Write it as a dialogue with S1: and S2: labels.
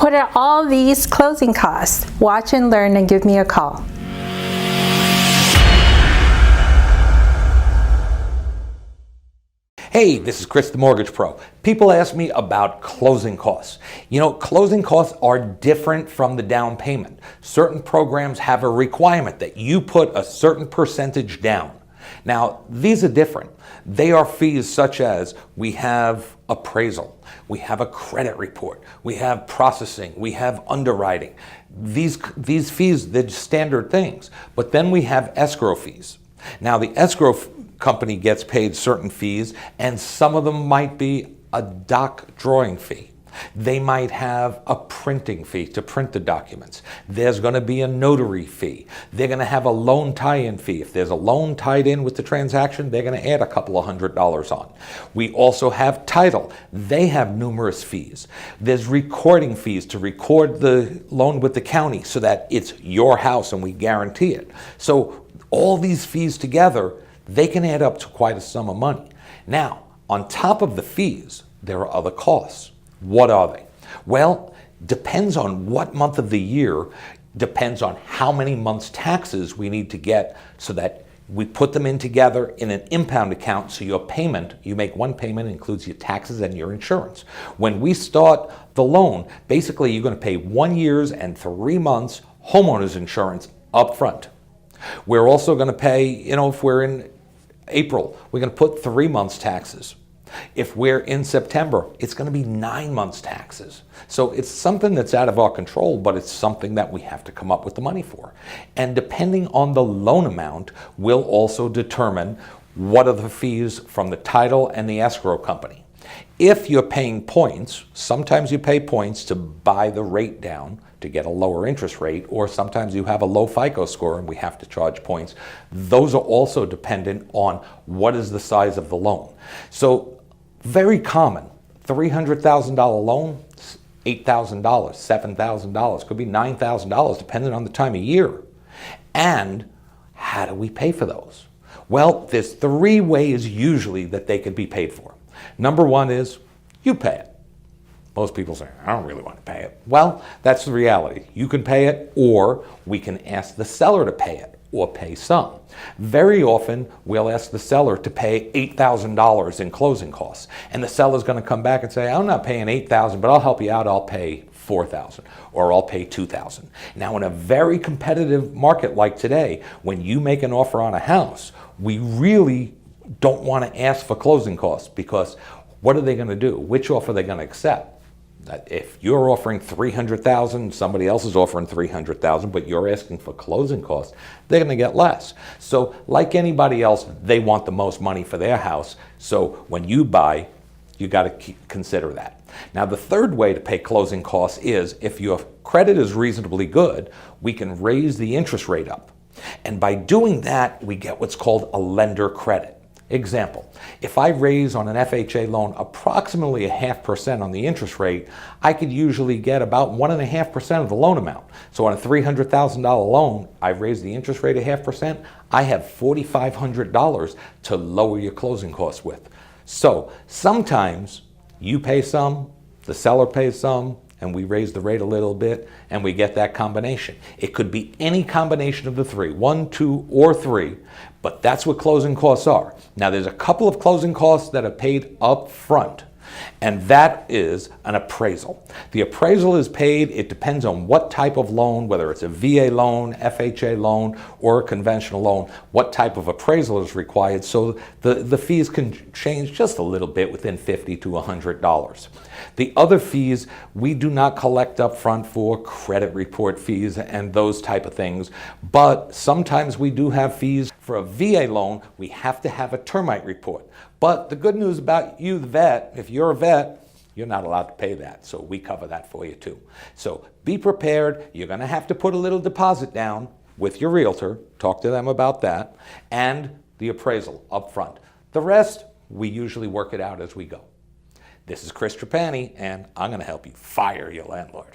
S1: What are all these closing costs? Watch and learn and give me a call.
S2: Hey, this is Chris, the Mortgage Pro. People ask me about closing costs. You know, closing costs are different from the down payment. Certain programs have a requirement that you put a certain percentage down. Now, these are different. They are fees such as we have appraisal, we have a credit report, we have processing, we have underwriting. These fees, they're standard things. But then we have escrow fees. Now, the escrow company gets paid certain fees, and some of them might be a doc drawing fee. They might have a printing fee to print the documents. There's going to be a notary fee. They're going to have a loan tie-in fee. If there's a loan tied in with the transaction, they're going to add a couple of $100 on. We also have title. They have numerous fees. There's recording fees to record the loan with the county so that it's your house and we guarantee it. So all these fees together, they can add up to quite a sum of money. Now, on top of the fees, there are other costs. What are they? Well, depends on what month of the year, depends on how many months' taxes we need to get so that we put them in together in an impound account so your payment, you make one payment, includes your taxes and your insurance. When we start the loan, basically you're going to pay 1 year's and 3 months homeowner's insurance up front. We're also going to pay, if we're in April, we're going to put 3 months' taxes. If we're in September, it's going to be 9 months' taxes. So it's something that's out of our control, but it's something that we have to come up with the money for. And depending on the loan amount, we'll also determine what are the fees from the title and the escrow company. If you're paying points, sometimes you pay points to buy the rate down to get a lower interest rate, or sometimes you have a low FICO score and we have to charge points. Those are also dependent on what is the size of the loan. So very common, $300,000 loan, $8,000, $7,000, could be $9,000 depending on the time of year. And how do we pay for those? Well, there's 3 ways usually that they could be paid for. Number 1 is you pay it. Most people say, I don't really want to pay it. Well, that's the reality. You can pay it, or we can ask the seller to pay it, or pay some. Very often, we'll ask the seller to pay $8,000 in closing costs. And the seller's going to come back and say, I'm not paying $8,000, but I'll help you out. I'll pay $4,000, or I'll pay $2,000. Now, in a very competitive market like today, when you make an offer on a house, we really don't want to ask for closing costs, because what are they going to do? Which offer are they going to accept? If you're offering $300,000, somebody else is offering $300,000, but you're asking for closing costs, they're going to get less. So like anybody else, they want the most money for their house. So when you buy, you got to consider that. Now, the third way to pay closing costs is if your credit is reasonably good, we can raise the interest rate up. And by doing that, we get what's called a lender credit. Example, if I raise on an FHA loan approximately 0.5% on the interest rate, I could usually get about 1.5% of the loan amount. So on a $300,000 loan, I raise the interest rate 0.5%, I have $4,500 to lower your closing costs with. So sometimes you pay some, the seller pays some, and we raise the rate a little bit, and we get that combination. It could be any combination of the 3, 1, 2, or 3, but that's what closing costs are. Now, there's a couple of closing costs that are paid up front, and that is an appraisal. The appraisal is paid, it depends on what type of loan, whether it's a VA loan, FHA loan, or a conventional loan, what type of appraisal is required, so the fees can change just a little bit within $50 to $100. The other fees, we do not collect up front for credit report fees and those type of things, but sometimes we do have fees. For a VA loan, we have to have a termite report. But the good news about you, the vet, if you're a vet, you're not allowed to pay that, so we cover that for you too. So be prepared. You're going to have to put a little deposit down with your realtor, talk to them about that, and the appraisal up front. The rest, we usually work it out as we go. This is Chris Trapani, and I'm going to help you fire your landlord.